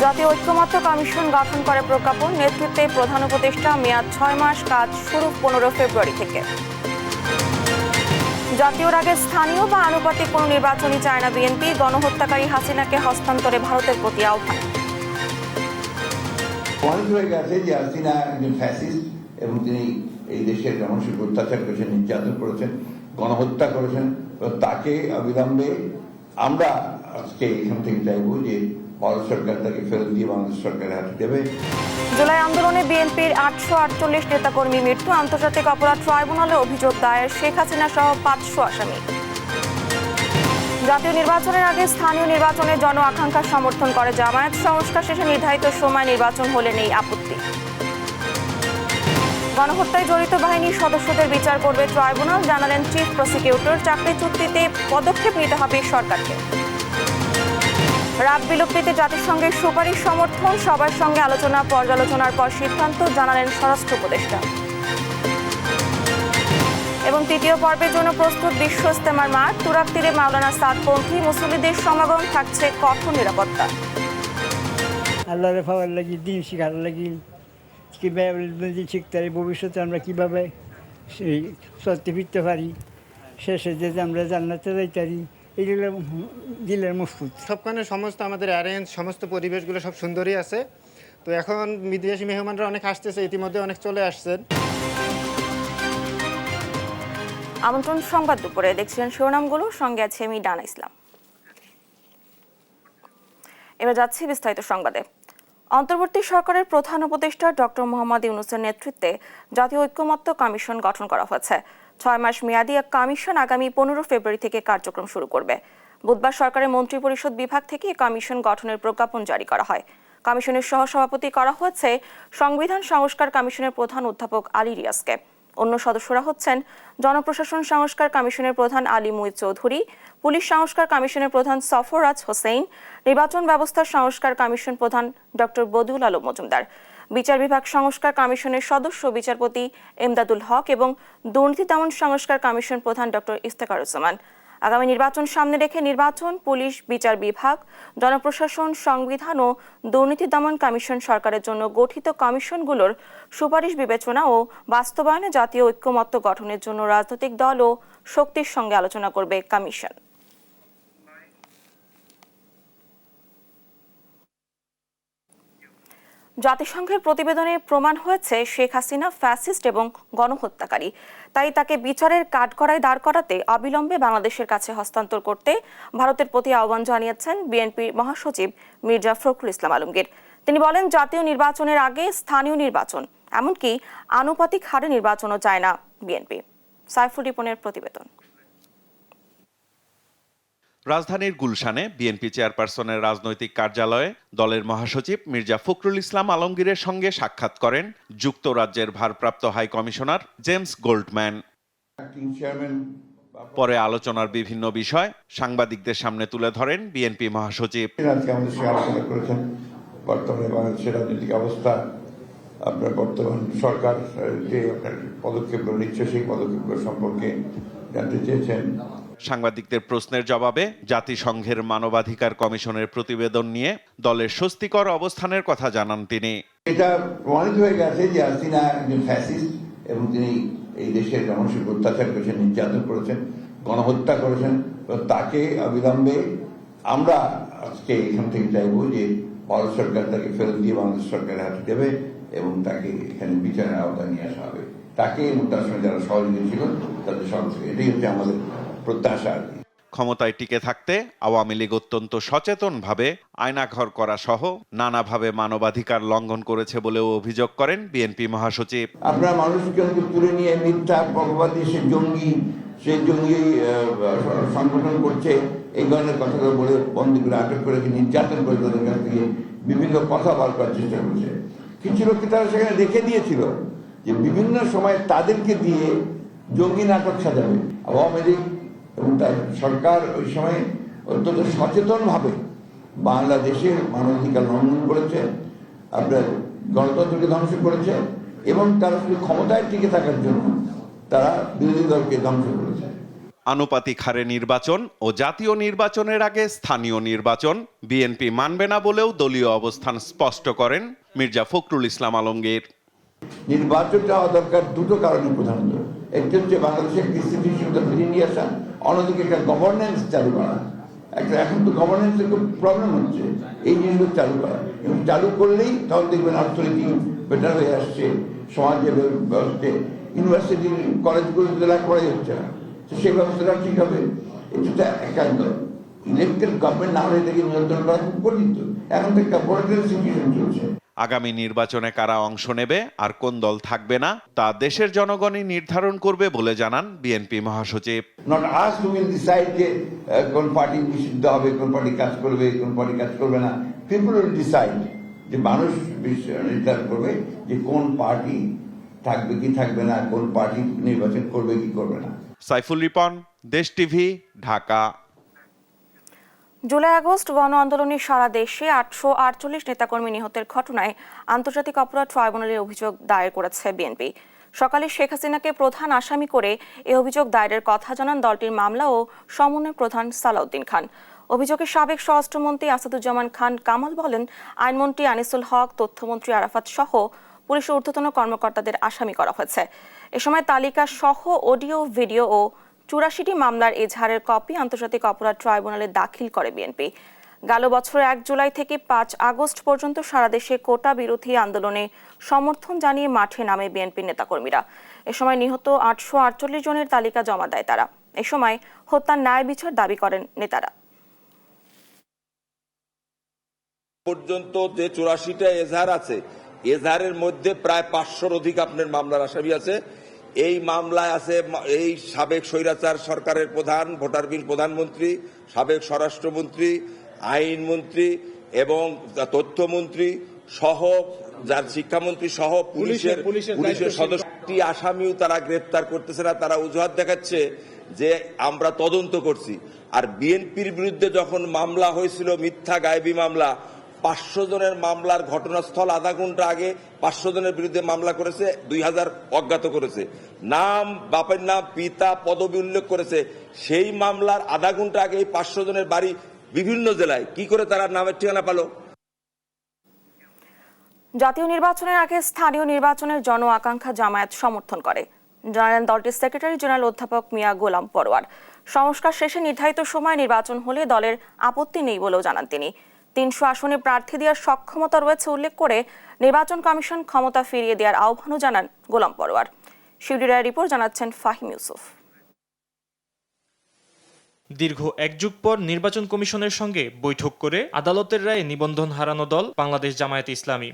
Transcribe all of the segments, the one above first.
জাতীয় ঐক্যমত্য কমিশন গঠন করে প্রজ্ঞাপন, নেতৃত্বে প্রধান উপদেষ্টা, মেয়াদ 6 মাস, কাজ শুরু 15 ফেব্রুয়ারি থেকে। জাতীয়র আগে স্থানীয় বা আনুপাতিক কোনো নির্বাচনই চায় না বিএনপি, গণহত্যাকারী হাসিনাকে হস্তান্তরে ভারতের প্রতি আহ্বান। এবং তিনি এই দেশের মানুষের অত্যাচার করেছেন, নির্যাতন করেছেন, গণহত্যা করেছেন। তাকে অবিলম্বে আমরা আজকে এখান থেকে চাইবো যে ভারত সরকার তাকে ফেরত দিয়ে বাংলাদেশ সরকারের হাতে দেবে। জুলাই আন্দোলনে বিএনপির 848 নেতাকর্মী মৃত্যু, আন্তর্জাতিক অপরাধ ট্রাইব্যুনালে অভিযোগ দায়ের, শেখ হাসিনা সহ 500 আসামি। জাতীয় নির্বাচনের আগে স্থানীয় নির্বাচনে জন আকাঙ্ক্ষা সমর্থন করে জামায়াত, সংস্কার শেষে নির্ধারিত সময় নির্বাচন হলে নেই আপত্তি। গণহত্যায় জড়িত বাহিনীর সদস্যদের বিচার করবে ট্রাইব্যুনাল, জানালেন চিফ প্রসিকিউটর। চাকরি চুক্তিতে পদক্ষেপ নিতে হবে সরকারকে। রাত বিলুপ্তিতে জাতিসংঘের সুপারিশ সমর্থন, সবার সঙ্গে আলোচনা পর্যালোচনার পর সিদ্ধান্ত, জানালেন স্বরাষ্ট্র উপদেষ্টা। এবং তৃতীয় পর্বের জন্য প্রস্তুত বিশ্ব ইজতেমার মাঠ, তুরাগ তীরে মাওলানা সাদপন্থী মুসল্লিদের সমাগম, থাকছে কঠোর নিরাপত্তা। আল্লাহর পাওয়ার লাগি, দিন শিখার লাগি, কীভাবে শিখতে পারি, ভবিষ্যতে আমরা কীভাবে সেই সত্যি ফিরতে পারি, শেষে যে আমরা জান্নাতে যাইতে পারি, এইগুলো দিলের মজবুত। সবখানে সমস্ত আমাদের অ্যারেঞ্জ, সমস্ত পরিবেশগুলো সব সুন্দরই আছে। তো এখন বিদেশি মেহমানরা অনেক আসতেছে, ইতিমধ্যে অনেক চলে আসছেন। আমন্ত্রণ সংবাদ দুপুরে, দেখছিলেন শিরোনামগুলো, সঙ্গে আছে আমি ডানা ইসলাম। এবার যাচ্ছি বিস্তারিত সংবাদে। অন্তর্বর্তী সরকারের প্রধান উপদেষ্টা ডক্টর মোহাম্মদ ইউনূসের নেতৃত্বে জাতীয় ঐক্যমত্য কমিশন গঠন করা হয়েছে। 6 মাস মেয়াদী এক কমিশন আগামী 15 ফেব্রুয়ারি থেকে কার্যক্রম শুরু করবে। বুধবার সরকারের মন্ত্রিপরিষদ বিভাগ থেকে এই কমিশন গঠনের প্রজ্ঞাপন জারি করা হয়। কমিশনের সহসভাপতি করা হয়েছে সংবিধান সংস্কার কমিশনের প্রধান অধ্যাপক আলী রিয়াজকে। অন্য সদস্যরা হচ্ছেন জনপ্রশাসন সংস্কার কমিশনের প্রধান আলী মুঈদ চৌধুরী, পুলিশ সংস্কার কমিশনের প্রধান সফরাজ হোসেন, নির্বাচন ব্যবস্থা সংস্কার কমিশন প্রধান ডক্টর বদিউল আলম মজুমদার, বিচার বিভাগ সংস্কার কমিশনের সদস্য বিচারপতি এমদাদুল হক এবং দুর্নীতি দমন সংস্কার কমিশন প্রধান ডক্টর ইফতেখারুজ্জামান। আগামী নির্বাচন সামনে রেখে নির্বাচন, পুলিশ, বিচার বিভাগ, জনপ্রশাসন, সংবিধান ও দুর্নীতি দমন কমিশন সরকারের জন্য গঠিত কমিশনগুলোর সুপারিশ বিবেচনা ও বাস্তবায়নে জাতীয় ঐক্যমত্য গঠনের জন্য রাজনৈতিক দল ও শক্তির সঙ্গে আলোচনা করবে কমিশন। জাতিসংঘের প্রতিবেদনে প্রমাণ হয়েছে শেখ হাসিনা ফ্যাসিস্ট এবং গণহত্যাকারী, তাই তাকে বিচারের কাঠগড়ায় দাঁড় করাতে অবিলম্বে বাংলাদেশের কাছে হস্তান্তর করতে ভারতের প্রতি আহ্বান জানিয়েছেন বিএনপির মহাসচিব মির্জা ফখরুল ইসলাম আলমগীর। তিনি বলেন, জাতীয় নির্বাচনের আগে স্থানীয় নির্বাচন, এমনকি আনুপাতিক হারে নির্বাচনও চায় না বিএনপি। সাইফুল রিপনের প্রতিবেদন। রাজধানীর গুলশানে বিএনপি চেয়ারপারসনের রাজনৈতিক কার্যালয়ে দলের মহাসচিব মির্জা ফখরুল ইসলাম আলমগীরের সঙ্গে সাক্ষাৎ করেন যুক্তরাজ্যের ভারপ্রাপ্ত হাই কমিশনার জেমস গোল্ডম্যান। পরে আলোচনার বিভিন্ন বিষয় সাংবাদিকদের সামনে তুলে ধরেন বিএনপি মহাসচিব। বর্তমানে বাংলাদেশের রাজনৈতিক অবস্থা, আপনার বর্তমান সরকার যে পদক্ষেপগুলো নিচ্ছে সেই পদক্ষেপগুলো সম্পর্কে জানতে চেয়েছেন। সাংবাদিকদের প্রশ্নের জবাবে জাতিসংঘের মানবাধিকার কমিশনের প্রতিবেদন নিয়ে দলের স্বস্তিকর অবস্থানের কথা জানান তিনি। এটা প্রমাণিত হয়ে গেছে যে হাসিনা একজন ফ্যাসিস্ট এবং তিনি এই দেশের মানুষের অত্যাচার করেছেন, নির্যাতন করেছেন, গণহত্যা করেছেন। তাকে অবিলম্বে আমরা আজকে এখান থেকে চাইবো যে ভারত সরকার তাকে ফেরত দিয়ে বাংলাদেশ সরকারের হাতে দেবে এবং তাকে এখানে বিচারের আওতায় নিয়ে আসা হবে। তাকে এবং তার সঙ্গে যারা সহযোগী ছিল তাদের সঙ্গে, এটাই হচ্ছে আমাদের প্রত্যাশা। ক্ষমতায় টিকে থাকতে আওয়ামী লীগ অত্যন্ত সচেতনভাবে আয়নাঘর করা সহ নানাভাবে মানবাধিকার লঙ্ঘন করেছে বলেও অভিযোগ করেন বিএনপি মহাসচিব। আপনারা মানুষকে তুলে নিয়ে মিথ্যা প্রভাবাদী সে জঙ্গি সংগঠন করছে, এই ধরনের কথাগুলো বলে বন্দী করে আটক করে নির্যাতন করে তাদের কাছ থেকে বিভিন্ন কথা বার করার চেষ্টা করছে। কিছু লোককে তারা সেখানে রেখে দিয়েছিল যে বিভিন্ন সময় তাদেরকে দিয়ে জঙ্গি নাটক সাজাবে। আওয়ামী লীগ এবং তার সরকার ওই সময় অত্যন্ত সচেতনভাবে বাংলাদেশের মানবাধিকার লঙ্ঘন করেছে, আপনার গণতন্ত্রকে ধ্বংস করেছে এবং তারা শুধু ক্ষমতায় টিকে থাকার জন্য তারা বিরোধী দলকে ধ্বংস করেছে। আনুপাতিক হারে নির্বাচন ও জাতীয় নির্বাচনের আগে স্থানীয় নির্বাচন বিএনপি মানবে না বলেও দলীয় অবস্থান স্পষ্ট করেন মির্জা ফখরুল ইসলাম আলমগীর। নির্বাচনটা হওয়া দরকার দুটো কারণে প্রধানত। একটি হচ্ছে বাংলাদেশের স্থিতিশীলতা ফিরিয়ে নিয়ে আসা, অন্যদিকে একটা গভর্নেন্স চালু করা। এখন তো গভর্নেন্সের খুব প্রবলেম হচ্ছে, এই জিনিসগুলো চালু করা, এবং চালু করলেই তখন দেখবেন অর্থনীতি বেটার হয়ে আসছে, সমাজের ব্যবস্থা, ইউনিভার্সিটি কলেজগুলোতে লেখাপড়াই হচ্ছে না, তো সেই ব্যবস্থাটা ঠিক হবে। এটা একান্ত ইলেকটেড গভর্নমেন্ট না হলে এটাকে নিয়ন্ত্রণ করা খুব কঠিন। এখন তো একটা ভোলাটাইল সিচুয়েশন চলছে। আগামী নির্বাচনে কারা অংশ নেবে আর কোন দল থাকবে না তা দেশের জনগণই নির্ধারণ করবে বলে জানান বিএনপি মহাসচিব। Not us who will decide যে কোন পার্টি নিষিদ্ধ হবে, কোন পার্টি কাজ করবে, কোন পার্টি কাজ করবে না। পিপল উইল ডিসাইড, যে মানুষ নির্ধারণ করবে যে কোন পার্টি থাকবে কি থাকবে না, কোন পার্টি নির্বাচন করবে কি করবে না। সাইফুল রিপন, দেশ টিভি, ঢাকা। জুলাই আগস্ট গণ আন্দোলনে সারা দেশে 848 নেতাকর্মী নিহতের ঘটনায় আন্তর্জাতিক অপরাধ ট্রাইব্যুনালে অভিযোগ দায়ের করেছে বিএনপি। সকালে শেখ হাসিনাকে প্রধান আসামি করে এই অভিযোগ দায়েরের কথা জানান দলটির মামলা ও সমন্বয় প্রধান সালাউদ্দিন খান। অভিযোগে সাবেক স্বরাষ্ট্রমন্ত্রী আসাদুজ্জামান খান কামাল বলেন, আইনমন্ত্রী আনিসুল হক, তথ্যমন্ত্রী আরাফাত সহ পুলিশের ঊর্ধ্বতন কর্মকর্তাদের আসামি করা হয়েছে। এ সময় তালিকা সহ অডিও, ভিডিও ও 84টি মামলার এজাহারের কপি আন্তর্জাতিক অপরাধ ট্রাইব্যুনালে দাখিল করে বিএনপি। গেল বছরের 1 জুলাই থেকে 5 আগস্ট পর্যন্ত সারা দেশে কোটা বিরোধী আন্দোলনে সমর্থন জানিয়ে মাঠে নামে বিএনপির নেতাকর্মীরা। এ সময় নিহত 848 জনের তালিকা জমা দেয় তারা। এ সময় হত্যার ন্যায় বিচার দাবি করেন নেতারা। পর্যন্ত যে 84টা এজাহার আছে, এজাহারের মধ্যে প্রায় 500-র অধিক আপনার মামলার আসামি আছে। এই মামলায় আছে এই সাবেক স্বৈরাচার সরকারের প্রধান, ভোটার বিল প্রধানমন্ত্রী, সাবেক স্বরাষ্ট্রমন্ত্রী, আইনমন্ত্রী এবং তথ্যমন্ত্রী সহ, যার শিক্ষামন্ত্রী সহ পুলিশের সদস্যটি আসামিও তারা গ্রেপ্তার করতেছে না। তারা অজুহাত দেখাচ্ছে যে আমরা তদন্ত করছি। আর বিএনপির বিরুদ্ধে যখন মামলা হয়েছিল, মিথ্যা গায়েবী মামলা, 500 জনের মামলার ঘটনাস্থল আধা ঘন্টা আগে 500 জনের বিরুদ্ধে মামলা করেছে, 2000 অজ্ঞাত করেছে, নাম, বাপের নাম, পিতা, পদবি উল্লেখ করেছে। সেই মামলার আধা ঘন্টা আগে এই 500 জনের বাড়ি বিভিন্ন জেলায়, কি করে তারা নামের ঠিকানা পেল? জাতীয় নির্বাচনের আগে স্থানীয় নির্বাচনের জন আকাঙ্ক্ষা জামায়াত সমর্থন করে, জানালেন দলটির সেক্রেটারি জেনারেল অধ্যাপক মিয়া গোলাম পরোয়ার। সংস্কার শেষে নির্ধারিত সময় নির্বাচন হলে দলের আপত্তি নেই বলেও জানান তিনি। 300 আসনে প্রার্থী দেওয়ার সক্ষমতা রয়েছে উল্লেখ করে নির্বাচন কমিশন ক্ষমতা ফিরিয়ে দেওয়ার আহ্বানও জানান গোলাম পরোয়ার। শিউলি রায়ের রিপোর্ট জানাচ্ছেন ফাহিম ইউসুফ। দীর্ঘ 1 যুগ পর নির্বাচন কমিশনের সঙ্গে বৈঠক করে আদালতের রায়ে নিবন্ধন হারানো দল বাংলাদেশ জামায়াতে ইসলামী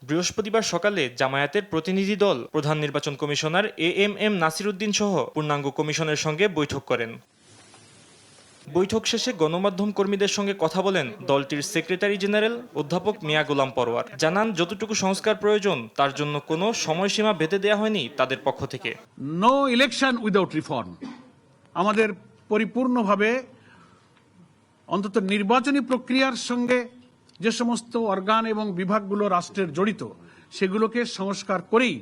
বৃহস্পতিবার সকালে জামায়াতের প্রতিনিধি দল প্রধান নির্বাচন কমিশনার এএমএম নাসির উদ্দিন সহ পূর্ণাঙ্গ কমিশনের সঙ্গে বৈঠক করেন। বৈঠক শেষে গণমাধ্যম কর্মীদের সঙ্গে কথা বলেন দলটির সেক্রেটারি জেনারেল অধ্যাপক মিয়া গোলাম পরোয়ার। জানান, যতটুকু সংস্কার প্রয়োজন তার জন্য কোনো সময়সীমা বেঁধে দেওয়া হয়নি তাদের পক্ষ থেকে। No election without reform. আমাদের পরিপূর্ণভাবে অন্তত নির্বাচনী প্রক্রিয়ার সঙ্গে যে সমস্ত অর্গান এবং বিভাগগুলো রাষ্ট্রের জড়িত, সেগুলোকে সংস্কার করেই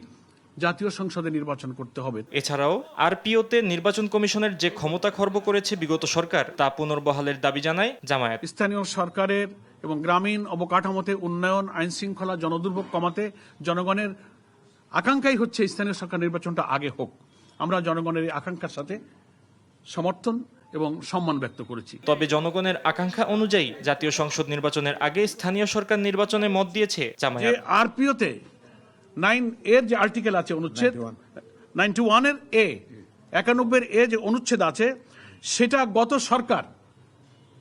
জাতীয় সংসদে নির্বাচন করতে হবে। এছাড়াও আরপিওতে নির্বাচন কমিশনের যে ক্ষমতা খর্ব করেছে বিগত সরকার, তা পুনর্বহালের দাবি জানায় জামায়াত। স্থানীয় সরকারের এবং গ্রামীণ অবকাঠামোতে উন্নয়ন, আইন শৃঙ্খলা, জনদুর্ভোগ কমাতে জনগণের আকাঙ্ক্ষাই হচ্ছে স্থানীয় সরকার নির্বাচনটা আগে হোক। আমরা জনগণের এই আকাঙ্ক্ষার সাথে সমর্থন এবং সম্মান ব্যক্ত করেছি। তবে জনগণের আকাঙ্ক্ষা অনুযায়ী জাতীয় সংসদ নির্বাচনের আগে স্থানীয় সরকার নির্বাচনে মত দিয়েছে জামায়াত। আরপিওতে 9 এর যে আর্টিকেল আছে, অনুচ্ছেদ 91 এর এ, 91 এর এ যে অনুচ্ছেদ আছে, সেটা গত সরকার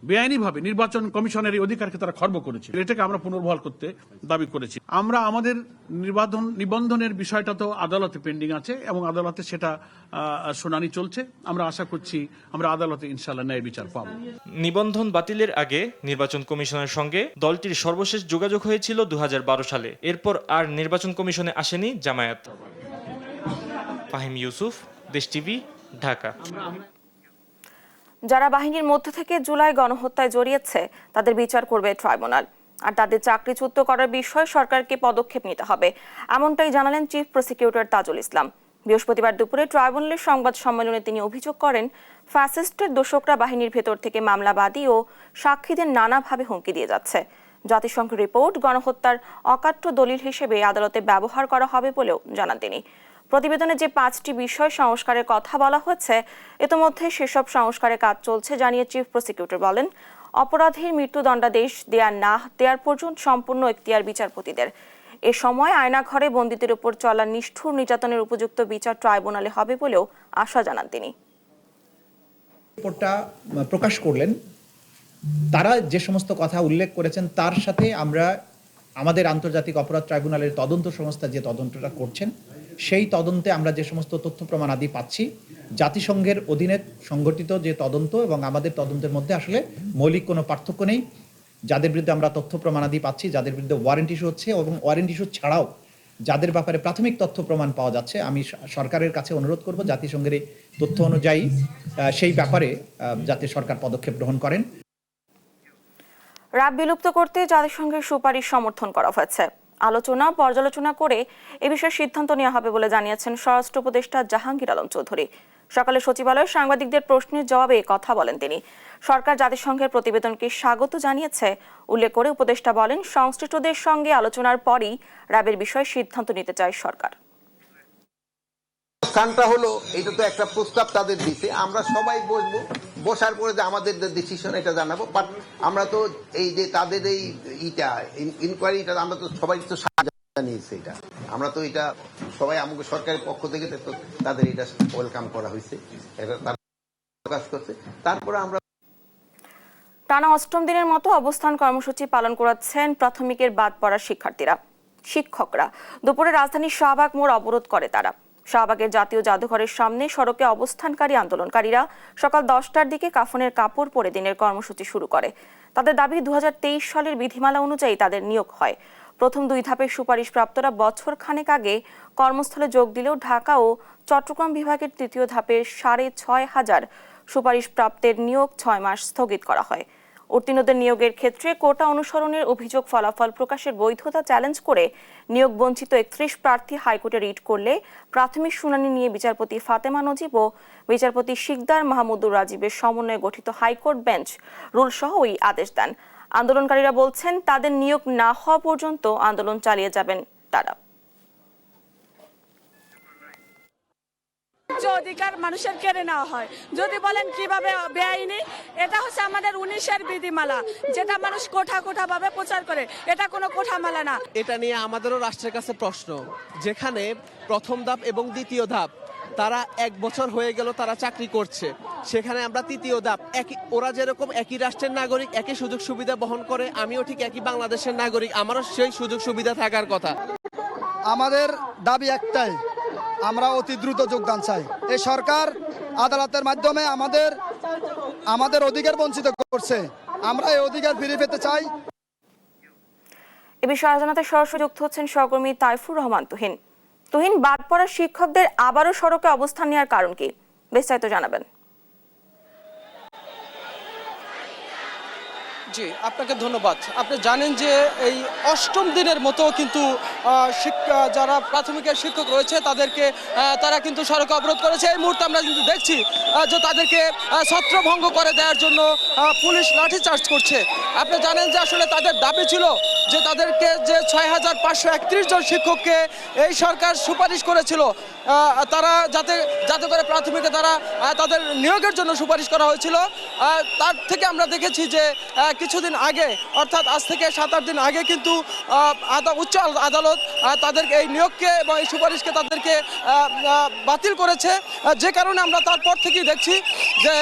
বেআইনিভাবে নির্বাচন কমিশনের এই অধিকারকে তারা খর্ব করেছে। এটাকে আমরা পুনর্বহাল করতে দাবি করেছি। আমরা আমাদের নিবন্ধনের বিষয়টা তো আদালতে পেন্ডিং আছে এবং আদালতে সেটা শুনানি চলছে। আমরা আশা করছি আমরা আদালতে ইনশাআল্লাহ ন্যায় বিচার পাব। নিবন্ধন বাতিলের আগে নির্বাচন কমিশনের সঙ্গে দলটির সর্বশেষ যোগাযোগ হয়েছিল 2012 সালে। এরপর আর নির্বাচন কমিশনে আসেনি জামায়াত। ফাহিম ইউসুফ, দেশ টিভি, ঢাকা। যারা বাহিনীর মধ্য থেকে জুলাই গণহত্যায় জড়িয়েছে তাদের বিচার করবে ট্রাইব্যুনাল, আর তাদের চাকরিচ্যুত করার বিষয়ে সরকারকে পদক্ষেপ নিতে হবে, এমনটাই জানালেন চিফ প্রসিকিউটর তাজুল ইসলাম। বৃহস্পতিবার দুপুরে ট্রাইব্যুনালের সংবাদ সম্মেলনে তিনি অভিযোগ করেন, ফ্যাসিস্টের দোসররা বাহিনীর ভেতর থেকে মামলাবাদী ও সাক্ষীদের নানাভাবে হুমকি দিয়ে যাচ্ছে। জাতিসংঘের রিপোর্ট গণহত্যার অকাট্য দলিল হিসেবে আদালতে ব্যবহার করা হবে বলেও জানান তিনি। প্রতিবেদনে যে 5টি বিষয় সংস্কারের কথা বলা হয়েছে, ইতোমধ্যে সেসব সংস্কারের কাজ চলছে জানিয়ে চিফ প্রসিকিউটর বলেন, অপরাধীর মৃত্যুদণ্ডাদেশ দেয়া না দেওয়ার পর্যন্ত সম্পূর্ণ এখতিয়ার বিচারপতিদের। এ সময় আয়নাঘরে বন্দীদের উপর চলা নিষ্ঠুর নির্যাতনের উপযুক্ত বিচার ট্রাইব্যুনালে হবে বলেও আশা জানান তিনি। রিপোর্টটা প্রকাশ করলেন, তারা যে সমস্ত কথা উল্লেখ করেছেন তার সাথে আমরা আমাদের আন্তর্জাতিক অপরাধ ট্রাইব্যুনালের তদন্ত সংস্থা যে তদন্তটা করছেন সেই তদন্তে আমরা যে সমস্ত তথ্য প্রমাণ আদি পাচ্ছি, জাতিসংঘের অধীনে সংগঠিত যে তদন্ত এবং আমাদের তদন্তের মধ্যে আসলে মৌলিক কোনো পার্থক্য নেই। যাদের বিরুদ্ধে আমরা তথ্য প্রমাণাদি পাচ্ছি, যাদের বিরুদ্ধে ওয়ারেন্ট ইস্যু হচ্ছে এবং ওয়ারেন্ট ইস্যু ছাড়াও যাদের ব্যাপারে প্রাথমিক তথ্য প্রমাণ পাওয়া যাচ্ছে, আমি সরকারের কাছে অনুরোধ করব জাতিসংঘের এই তথ্য অনুযায়ী সেই ব্যাপারে যাতে সরকার পদক্ষেপ গ্রহণ করেন। র্যাব বিলুপ্ত করতে জাতিসংঘের সুপারিশ সমর্থন করা হয়েছে। আলোচনা পর্যালোচনা করে এ বিষয়ে সিদ্ধান্ত নেওয়া হবে বলে জানিয়েছেন স্বরাষ্ট্র উপদেষ্টা জাহাঙ্গীর আলম চৌধুরী। সকালে সচিবালয়ে সাংবাদিকদের প্রশ্নের জবাবে কথা বলেন তিনি। সরকার জাতিসংঘের প্রতিবেদনকে স্বাগত জানিয়েছে উল্লেখ করে উপদেষ্টা বলেন, সংশ্লিষ্টদের সঙ্গে আলোচনার পরই র্যাবের বিষয়ে সিদ্ধান্ত নিতে চায় সরকার। স্থানটা হলো, এটা তো একটা প্রস্তাব তাদের দিতে, আমরা সবাই বসবো, বসার পরে যে আমাদের ডিসিশন এটা জানাবো। বাট আমরা তো এই যে তাদের এই ইনকোয়ারিটা আমরা তো সবাই তো জানিয়েছি, এটা আমরা তো এটা সবাই আমাকে সরকারের পক্ষ থেকে তো তাদের এটা ওয়েলকাম করা হয়েছে, এটা তারা প্রকাশ করছে। তারপরে আমরা টানা 8ম দিনের মতো অবস্থান কর্মসূচি পালন করাচ্ছেন প্রাথমিকের বাদ পড়া শিক্ষকরা। দুপুরে রাজধানীর শাহবাগ মোড় অবরোধ করে তারা। শাহবাগের জাতীয় জাদুঘরের সামনে সড়কে অবস্থানকারী আন্দোলনকারীরা সকাল 10টার দিকে কাফনের কাপড় পরে দিনের কর্মসূচি শুরু করে। তাদের দাবি, 2023 সালের বিধিমালা অনুযায়ী তাদের নিয়োগ হয়। প্রথম 2 ধাপের সুপারিশপ্রাপ্তরা বছর খানেক আগে কর্মস্থলে যোগ দিলেও ঢাকা ও চট্টগ্রাম বিভাগের 3য় ধাপের 6,500 সুপারিশপ্রাপ্তের নিয়োগ 6 মাস স্থগিত করা হয়। উত্তীর্ণদের নিয়োগের ক্ষেত্রে কোটা অনুসরণের অভিযোগ ফলাফল প্রকাশের বৈধতা চ্যালেঞ্জ করে নিয়োগ বঞ্চিত 31 প্রার্থী হাইকোর্টে রিট করলে প্রাথমিক শুনানি নিয়ে বিচারপতি ফাতেমা নজিব ও বিচারপতি শিকদার মাহমুদুর রাজীবের সমন্বয়ে গঠিত হাইকোর্ট বেঞ্চ রুলসহ ওই আদেশ দেন। আন্দোলনকারীরা বলছেন, তাদের নিয়োগ না হওয়া পর্যন্ত আন্দোলন চালিয়ে যাবেন তারা। অধিকার মানুষের কেড়ে নেওয়া হয়, যদি বলেন কিভাবে বেআইনি, এটা হচ্ছে আমাদের 19-এর বিধিমালা, যেটা মানুষ কোঠা কোঠা ভাবে প্রচার করে, এটা কোনো কোঠামালা না। এটা নিয়ে আমাদেরও রাষ্ট্রের কাছে প্রশ্ন, যেখানে প্রথম ধাপ এবং দ্বিতীয় ধাপ তারা 1 বছর হয়ে গেল তারা চাকরি করছে, সেখানে আমরা তৃতীয় ধাপ ওরা যেরকম একই রাষ্ট্রের নাগরিক, একই সুযোগ সুবিধা বহন করে, আমিও ঠিক একই বাংলাদেশের নাগরিক, আমারও সেই সুযোগ সুবিধা থাকার কথা। আমাদের দাবি একটাই, আমরা অতি দ্রুত যোগদান চাই। এই সরকার আদালতের মাধ্যমে আমাদের অধিকার বঞ্চিত করছে, আমরা এই অধিকার ফিরে পেতে চাই। এ বিষয়ে জানাতে সরাসরি যুক্ত হচ্ছেন সহকর্মী তাইফুর রহমান তুহিন। বাদ পড়া শিক্ষকদের আবারও সড়কে অবস্থান নেওয়ার কারণ কি, বিস্তারিত জানাবেন। জি, আপনাকে ধন্যবাদ। আপনি জানেন যে এই 8ম দিনের মতো কিন্তু যারা প্রাথমিকের শিক্ষক রয়েছে তারা কিন্তু সড়কে অবরোধ করেছে। এই মুহূর্তে আমরা কিন্তু দেখছি যে তাদেরকে ছত্রভঙ্গ করে দেওয়ার জন্য পুলিশ লাঠিচার্জ করছে। আপনি জানেন যে আসলে তাদের দাবি ছিল যে তাদেরকে যে 6,531 জন শিক্ষককে এই সরকার সুপারিশ করেছিল, তারা যাতে করে প্রাথমিকে তাদের নিয়োগের জন্য সুপারিশ করা হয়েছিল, তার থেকে আমরা দেখেছি যে কিছুদিন আগে, অর্থাৎ আজ থেকে 7-8 দিন আগে কিন্তু উচ্চ আদালত তাদের এই নিয়োগকে এবং এই সুপারিশকে তাদেরকে বাতিল করেছে, যে কারণে আমরা তারপর থেকেই দেখছি যে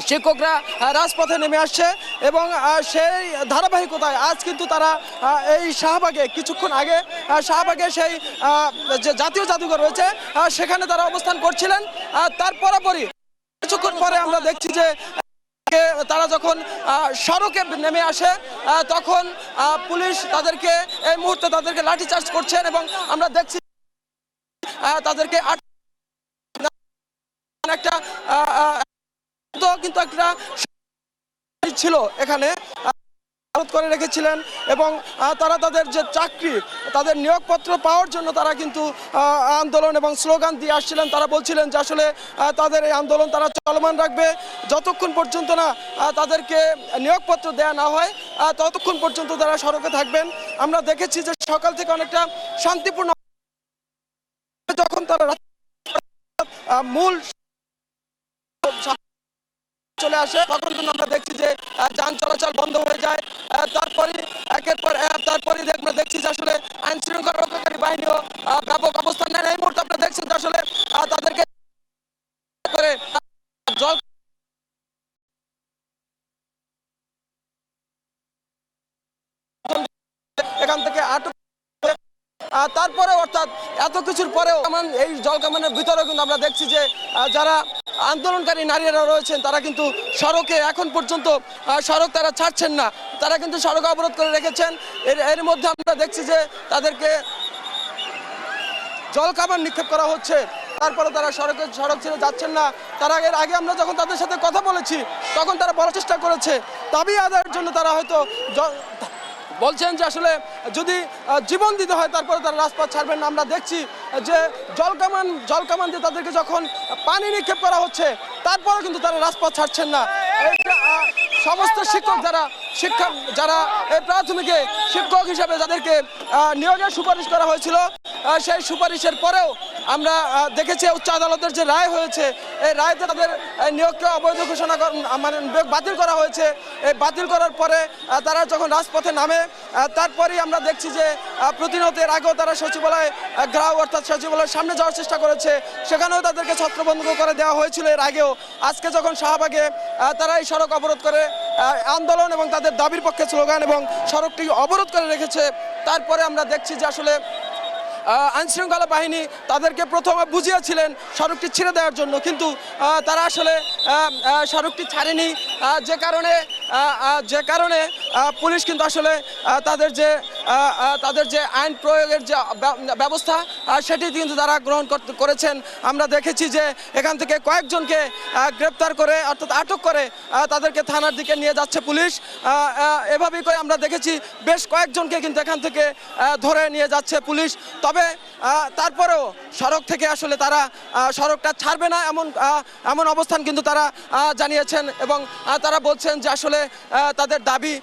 শিক্ষকরা রাজপথে নেমে আসছে। এবং সেই ধারাবাহিকতায় আজ কিন্তু তারা এই শাহবাগে কিছুক্ষণ আগে শাহবাগে সেই যে জাতীয় জাদুঘর রয়েছে সেখানে তারা অবস্থান করছিলেন। তার পরপরই কিছুক্ষণ পরে আমরা দেখছি যে তারা যখন সড়কে নেমে আসে তখন পুলিশ এই মুহূর্তে তাদেরকে লাঠিচার্জ করছেন এবং আমরা দেখছি তাদেরকে কিন্তু একটা ছিল এখানে অবরোধ করে রেখেছিলেন এবং তারা তাদের যে চাকরি তাদের নিয়োগপত্র পাওয়ার জন্য তারা কিন্তু আন্দোলন এবং স্লোগান দিয়ে আসছিলেন। তারা বলছিলেন যে আসলে তাদের এই আন্দোলন তারা চলমান রাখবে যতক্ষণ পর্যন্ত না তাদেরকে নিয়োগপত্র দেয়া না হয়, ততক্ষণ পর্যন্ত তারা সড়কে থাকবেন। আমরা দেখেছি যে সকাল থেকে অনেকটা শান্তিপূর্ণ, যখন তারা মূল চলে আসে তখন কিন্তু আমরা দেখছি যে যান চলাচল বন্ধ হয়ে যায়। তারপরে একের পর তারপরে আমরা দেখছি যে আসলে আইন শৃঙ্খলা রক্ষাকারী বাহিনীও ব্যাপক অবস্থান নেন। এই মুহূর্তে আপনারা দেখছেন যে আসলে তাদেরকে করে জল এখান থেকে আটক, তারপরে অর্থাৎ এত কিছুর পরেও এই জলকামানের ভিতরেও কিন্তু আমরা দেখছি যে যারা আন্দোলনকারী নারীরা রয়েছেন তারা কিন্তু সড়কে এখন পর্যন্ত সড়ক তারা ছাড়ছেন না, তারা কিন্তু সড়ক অবরোধ করে রেখেছেন। এর মধ্যে আমরা দেখছি যে তাদেরকে জলকামান নিক্ষেপ করা হচ্ছে, তারপরে তারা সড়ক ছেড়ে যাচ্ছেন না। তারা এর আগে আমরা যখন তাদের সাথে কথা বলেছি তখন তারা বলার চেষ্টা করেছে দাবি আদায়ের জন্য তারা হয়তো বলছেন যে আসলে যদি জীবন দিতে হয় তারপরে তারা রাজপথ ছাড়বেন না। আমরা দেখছি যে জলকামান দিয়ে তাদেরকে যখন পানি নিক্ষেপ করা হচ্ছে তারপরে কিন্তু তারা রাজপথ ছাড়ছেন না। সমস্ত শিক্ষক যারা এই প্রাথমিকে শিক্ষক হিসাবে যাদেরকে নিয়োগের সুপারিশ করা হয়েছিল, সেই সুপারিশের পরেও আমরা দেখেছি উচ্চ আদালতের যে রায় হয়েছে এই রায়তে তাদের নিয়োগকে অবৈধ ঘোষণা মানে বাতিল করা হয়েছে। এই বাতিল করার পরে তারা যখন রাজপথে নামে তারপরেই আমরা দেখছি যে প্রতিনিয়ত এর আগেও তারা সচিবালয় গ্রাহ অর্থাৎ সচিবালয়ের সামনে যাওয়ার চেষ্টা করেছে, সেখানেও তাদেরকে ছত্রবন্ধ করে দেওয়া হয়েছিল এর আগেও। আজকে যখন শাহবাগে তারা এই সড়ক অবরোধ করে আন্দোলন এবং তাদের দাবির পক্ষে স্লোগান এবং সড়কটি অবরোধ করে রেখেছে, তারপরে আমরা দেখছি যে আসলে আইনশৃঙ্খলা বাহিনী তাদেরকে প্রথমে বুঝিয়েছিলেন সড়কটি ছেড়ে দেওয়ার জন্য, কিন্তু তারা আসলে সড়কটি ছাড়েনি, যে কারণে পুলিশ কিন্তু আসলে তাদের যে আইন প্রয়োগের যে ব্যবস্থা সেটি কিন্তু তারা গ্রহণ করেছেন। আমরা দেখেছি যে এখান থেকে কয়েকজনকে গ্রেপ্তার করে অর্থাৎ আটক করে তাদেরকে থানার দিকে নিয়ে যাচ্ছে পুলিশ। এভাবেই করে আমরা দেখেছি বেশ কয়েকজনকে কিন্তু এখান থেকে ধরে নিয়ে যাচ্ছে পুলিশ। তবে তারপরেও সড়ক থেকে আসলে তারা সড়কটা ছাড়বে না এমন অবস্থান কিন্তু তারা জানিয়েছেন এবং তারা বলছেন যে আসলে তাদের দাবি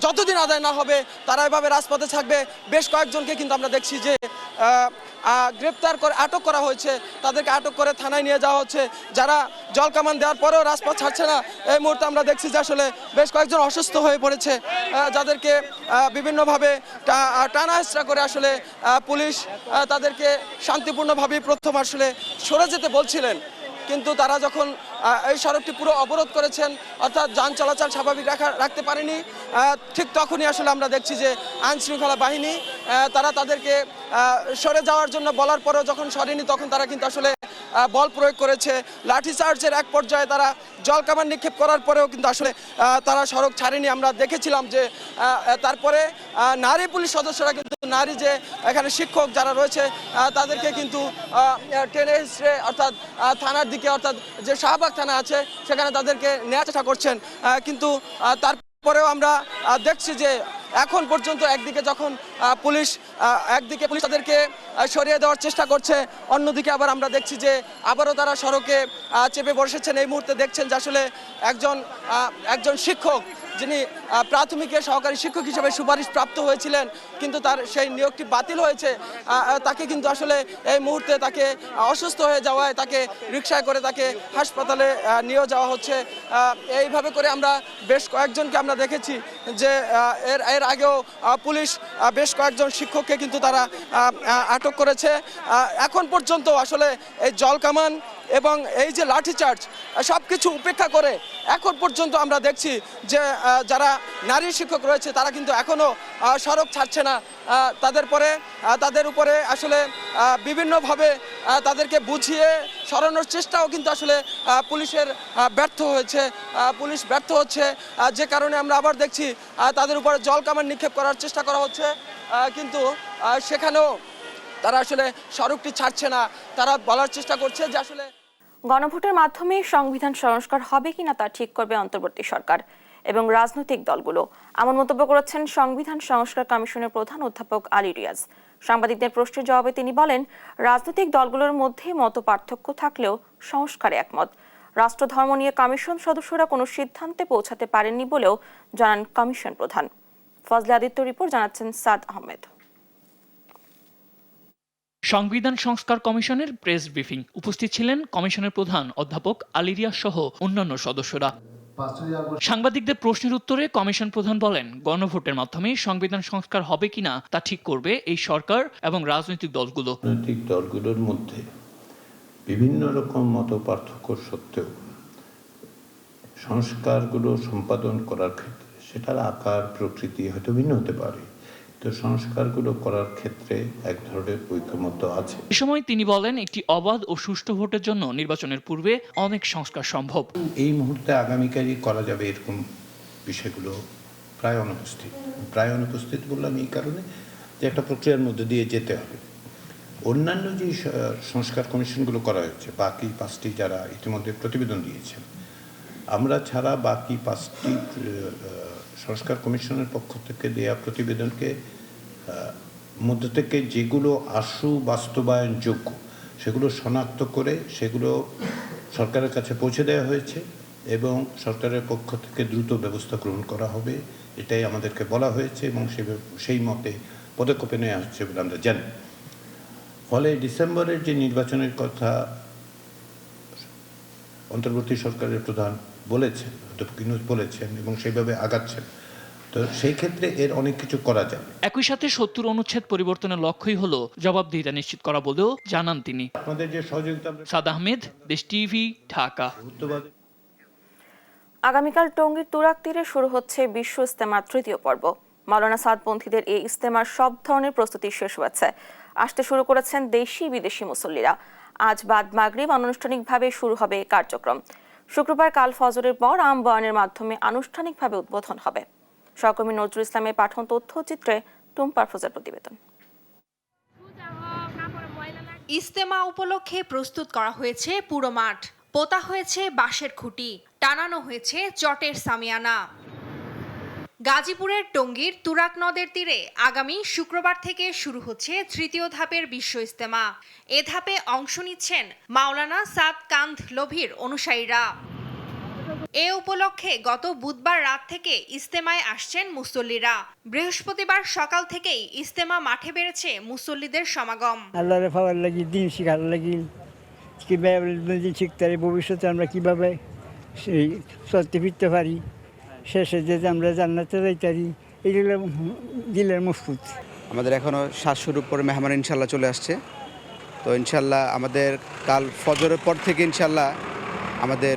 যতদিন আদায় না হবে তারা এভাবে রাজপথে থাকবে। বেশ কয়েকজনকে কিন্তু আমরা দেখছি যে গ্রেপ্তার করে আটক করা হয়েছে, তাদেরকে আটক করে থানায় নিয়ে যাওয়া হচ্ছে। যারা জলকামান দেওয়ার পরেও রাজপথ ছাড়ছে না, এই মুহূর্তে আমরা দেখছি যে আসলে বেশ কয়েকজন অসুস্থ হয়ে পড়েছে, যাদেরকে বিভিন্নভাবে টানা হেঁচড়া করে আসলে পুলিশ তাদেরকে শান্তিপূর্ণভাবে প্রথম আসলে সরে যেতে বলছিলেন, কিন্তু তারা যখন এই সড়কটি পুরো অবরোধ করেছেন অর্থাৎ যান চলাচল স্বাভাবিক রাখতে পারেনি, ঠিক তখনই আসলে আমরা দেখছি যে আইন শৃঙ্খলা বাহিনী তারা তাদেরকে সরে যাওয়ার জন্য বলার পরেও যখন সরেনি তখন তারা কিন্তু আসলে বল প্রয়োগ করেছে। লাঠিচার্জের এক পর্যায়ে তারা জলকামান নিক্ষেপ করার পরেও কিন্তু আসলে তারা সড়ক ছাড়েনি। আমরা দেখেছিলাম যে তারপরে নারী পুলিশ সদস্যরা কিন্তু নারী যে এখানে শিক্ষক যারা রয়েছে তাদেরকে কিন্তু টেনে হিসড়ে অর্থাৎ থানার দিকে অর্থাৎ যে শাহবাগ থানা আছে সেখানে তাদেরকে নেওয়ার চেষ্টা করছেন, কিন্তু তারপরেও আমরা দেখছি যে এখন পর্যন্ত একদিকে পুলিশ তাদেরকে সরিয়ে দেওয়ার চেষ্টা করছে, অন্যদিকে আবার আমরা দেখছি যে আবারও তারা সড়কে চেপে বসেছেন। এই মুহূর্তে দেখছেন যে আসলে একজন শিক্ষক যিনি প্রাথমিকে সহকারী শিক্ষক হিসেবে সুপারিশ প্রাপ্ত হয়েছিলেন কিন্তু তার সেই নিয়োগটি বাতিল হয়েছে, তাকে কিন্তু আসলে এই মুহূর্তে তাকে অসুস্থ হয়ে যাওয়ায় তাকে রিকশায় করে তাকে হাসপাতালে নিয়ে যাওয়া হচ্ছে। এইভাবে করে আমরা বেশ কয়েকজনকে আমরা দেখেছি যে এর আগেও পুলিশ বেশ কয়েকজন শিক্ষককে কিন্তু তারা আটক করেছে। এখন পর্যন্ত আসলে এই জলকামান এবং এই যে লাঠিচার্জ সব কিছু উপেক্ষা করে এখন পর্যন্ত আমরা দেখছি যে যারা নারী শিক্ষক রয়েছে তারা কিন্তু এখনও সড়ক ছাড়ছে না। তাদের উপরে আসলে বিভিন্নভাবে তাদেরকে বুঝিয়ে সরানোর চেষ্টাও কিন্তু আসলে পুলিশের পুলিশ ব্যর্থ হচ্ছে, যে কারণে আমরা আবার দেখছি তাদের উপরে জলকামান নিক্ষেপ করার চেষ্টা করা হচ্ছে, কিন্তু সেখানেও তারা আসলে সড়কটি ছাড়ছে না। তারা বলার চেষ্টা করছে যে আসলে গণভোটের মাধ্যমে সংবিধান সংস্কার হবে কিনা তা ঠিক করবে অন্তর্বর্তী সরকার। এবং রাজনৈতিক দলগুলো। এমন মন্তব্য করেছেন সংবিধান সংস্কার কমিশনের প্রধান অধ্যাপক আলী রিয়াজ। সাংবাদিকদের প্রশ্নের জবাবে তিনি বলেন, রাজনৈতিক দলগুলোর মধ্যে মত পার্থক্য থাকলেও সংস্কারে একমত। রাষ্ট্রধর্ম নিয়ে কমিশন সদস্যরা কোনো সিদ্ধান্তে পৌঁছাতে পারেননি বলেও জানান কমিশন প্রধান। ফজলে আদিত্য রিপোর্ট, জানাচ্ছেন সাদ আহমেদ। সংবিধান সংস্কার কমিশনের প্রেস ব্রিফিং উপস্থিত ছিলেন কমিশনের প্রধান অধ্যাপক আলী রিয়াজ সহ অন্যান্য সদস্যরা। সাংবাদিকদের প্রশ্নের উত্তরে কমিশন প্রধান বলেন, গণভোটের মাধ্যমে সংবিধান সংস্কার হবে কিনা তা ঠিক করবে এই সরকার এবং রাজনৈতিক দলগুলো। রাজনৈতিক দলগুলোর মধ্যে বিভিন্ন রকম মত পার্থক্য সত্ত্বেও সংস্কারগুলো সম্পাদন করার ক্ষেত্রে সেটার আকার প্রকৃতি হয়তো ভিন্ন হতে পারে, তো সংস্কারগুলো করার ক্ষেত্রে এক ধরনের ঐকমত্য আছে। এ সময় তিনি বলেন, একটি অবাধ ও সুষ্ঠু ভোটের জন্য নির্বাচনের পূর্বে অনেক সংস্কার সম্ভব। এই মুহূর্তে আগামীকালই করা যাবে এরকম বিষয়গুলো প্রায় অনুপস্থিত বললাম এই কারণে যে একটা প্রক্রিয়ার মধ্যে দিয়ে যেতে হবে। অন্যান্য যে সংস্কার কমিশনগুলো করা হয়েছে, বাকি 5টি যারা ইতিমধ্যে প্রতিবেদন দিয়েছেন, আমরা ছাড়া বাকি 5টি সংস্কার কমিশনের পক্ষ থেকে দেয়া প্রতিবেদনকে মধ্য থেকে যেগুলো আশু বাস্তবায়নযোগ্য সেগুলো শনাক্ত করে সেগুলো সরকারের কাছে পৌঁছে দেওয়া হয়েছে এবং সরকারের পক্ষ থেকে দ্রুত ব্যবস্থা গ্রহণ করা হবে, এটাই আমাদেরকে বলা হয়েছে এবং সেই মতে পদক্ষেপ নেওয়া হচ্ছে বলে আমরা জানি। ফলে ডিসেম্বরের যে নির্বাচনের কথা অন্তর্বর্তী সরকারের প্রধান বলেছেন, অধ্যাপক ইউনূস বলেছেন এবং সেইভাবে আগাচ্ছেন, তো সেই ক্ষেত্রে এর অনেক কিছু করা যাবে। একই সাথে 70 অনুচ্ছেদ পরিবর্তনের লক্ষ্যই হলো জবাবদিহিতা নিশ্চিত করা বলেও জানান তিনি। আপনাদের যে সহযোগিতা। সাদ আহমেদ, দেশ টিভি, ঢাকা। আগামীকাল টঙ্গীর তুরাগ তীরে শুরু হচ্ছে বিশ্ব ইজতেমার 3য় পর্ব। মাওলানা সাদপন্থীদের এই ইজতেমার সব ধরনের প্রস্তুতি শেষ হয়েছে। আসতে শুরু করেছেন দেশি বিদেশি মুসল্লিরা। আজ বাদ মাগরিব আনুষ্ঠানিকভাবে শুরু হবে কার্যক্রম। শুক্রবার কাল ফজরের পর আম বয়ানের মাধ্যমে আনুষ্ঠানিকভাবে উদ্বোধন হবে। সহকর্মী নজরুল ইসলামের পাঠন তথ্যচিত্রে টুম্পার ফোজার প্রতিবেদন। ইজতেমা উপলক্ষে প্রস্তুত করা হয়েছে পুরো মাঠ, পোতা হয়েছে বাঁশের খুঁটি, টানানো হয়েছে চটের সামিয়ানা। গাজীপুরের টঙ্গীর তুরাগ নদের তীরে আগামী শুক্রবার থেকে শুরু হচ্ছে 3য় ধাপের বিশ্ব ইজতেমা। এ ধাপে অংশ নিচ্ছেন মাওলানা সাদ কান্ধলভির অনুসারীরা। এ উপলক্ষে গত বুধবার রাত থেকে ইজতেমায় আসছেন মুসল্লিরা। বৃহস্পতিবার সকাল থেকেই ইজতেমা মাঠে বেড়েছে মুসল্লিদের সমাগম। আল্লাহরে পাওয়ার লাগি, দিন শিখার লাগি, কিভাবে শিখতে ভবিষ্যতে আমরা কিভাবে সেই চলতে ফিরতে পারি, শেষে যে আমরা জান্নাতে যাইতে পারি, এইগুলো দিলের মজবুত। আমাদের এখনও শ্বাস শুরুর পরে মেহমান ইনশাল্লাহ চলে আসছে, তো ইনশাল্লাহ আমাদের কাল ফজরের পর থেকে ইনশাল্লাহ আমাদের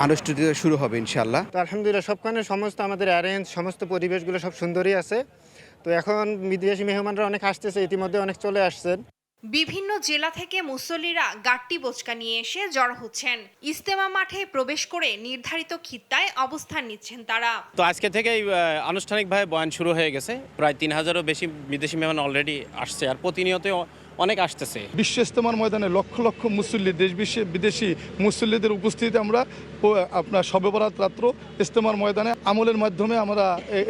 আনুষ্ঠানিক শুরু হবে ইনশাল্লাহ। তো আলহামদুলিল্লাহ সবখানে সমস্ত আমাদের অ্যারেঞ্জ, সমস্ত পরিবেশগুলো সব সুন্দরই আছে। তো এখন বিদেশি মেহমানরা অনেক আসতেছে, ইতিমধ্যে অনেক চলে আসছেন। বিভিন্ন জেলা থেকে মুসল্লিরা গাট্টি বোচকা নিয়ে এসে জড়ো হচ্ছেন। ইজতেমা মাঠে প্রবেশ করে নির্ধারিত খিত্তায় অবস্থান নিচ্ছেন তারা। তো আজকে থেকেই আনুষ্ঠানিকভাবে বয়ান শুরু হয়ে গেছে। প্রায় 3000-এরও বেশি বিদেশি মেহমান অলরেডি আসছে, আর প্রতিনিয়ত অনেক আসতেছে। বিশ্ব ইজতেমার ময়দানে লক্ষ লক্ষ মুসল্লি, দেশ বিদেশি মুসল্লিদের উপস্থিতিতে আমরা আপনার শবে বরাত রাত্র ইজতেমার ময়দানে আমলের মাধ্যমে আমরা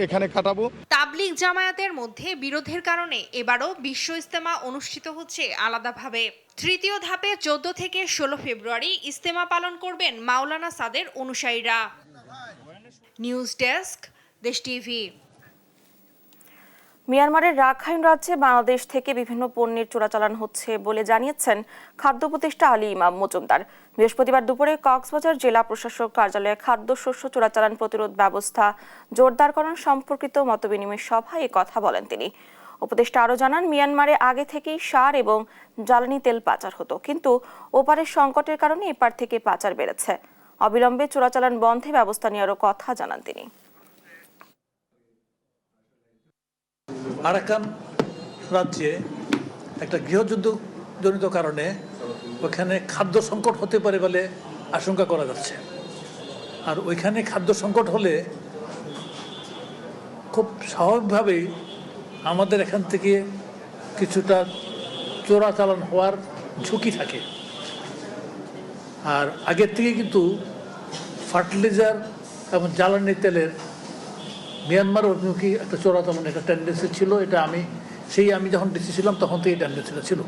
এখানে কাটাবো। তাবলিগ জামায়াতের মধ্যে বিরোধের কারণে এবারও বিশ্ব ইজতেমা অনুষ্ঠিত হচ্ছে আলাদাভাবে। 3য় ধাপে 14 থেকে 16 ফেব্রুয়ারি ইজতেমা পালন করবেন মাওলানা সাদের অনুসারীরা। নিউজ ডেস্ক, দেশ টিভি। মিয়ানমারের রাখাইন রাজ্যে বাংলাদেশ থেকে বিভিন্ন পণ্যের চোরাচালান হচ্ছে বলে জানিয়েছেন খাদ্য উপদেষ্টা আলী ইমাম মজুমদার। বৃহস্পতিবার দুপুরে কক্সবাজার জেলা প্রশাসক কার্যালয়ে খাদ্যশস্য চোরাচালান প্রতিরোধ ব্যবস্থা জোরদারকরণ সম্পর্কিত মতবিনিময় সভায় এ কথা বলেন তিনি। উপদেষ্টা আরও জানান, মিয়ানমারে আগে থেকেই সার এবং জ্বালানি তেল পাচার হতো, কিন্তু ওপারের সংকটের কারণে এপার থেকে পাচার বেড়েছে। অবিলম্বে চোরাচালান বন্ধে ব্যবস্থা নেওয়ারও কথা জানান তিনি। আরাকান রাজ্যে একটা গৃহযুদ্ধ জনিত কারণে ওখানে খাদ্য সংকট হতে পারে বলে আশঙ্কা করা যাচ্ছে। আর ওইখানে খাদ্য সংকট হলে খুব স্বাভাবিকভাবেই আমাদের এখান থেকে কিছুটা চোরাচালান হওয়ার ঝুঁকি থাকে। আর আগের থেকে কিন্তু ফার্টিলাইজার এবং জ্বালানি তেলের মিয়ানমার অভিমুখী একটা চোরাচালান একটা টেন্ডেন্সি ছিল। এটা আমি যখন ডিসি ছিলাম তখন থেকে এই টেন্ডেন্সিটা ছিল।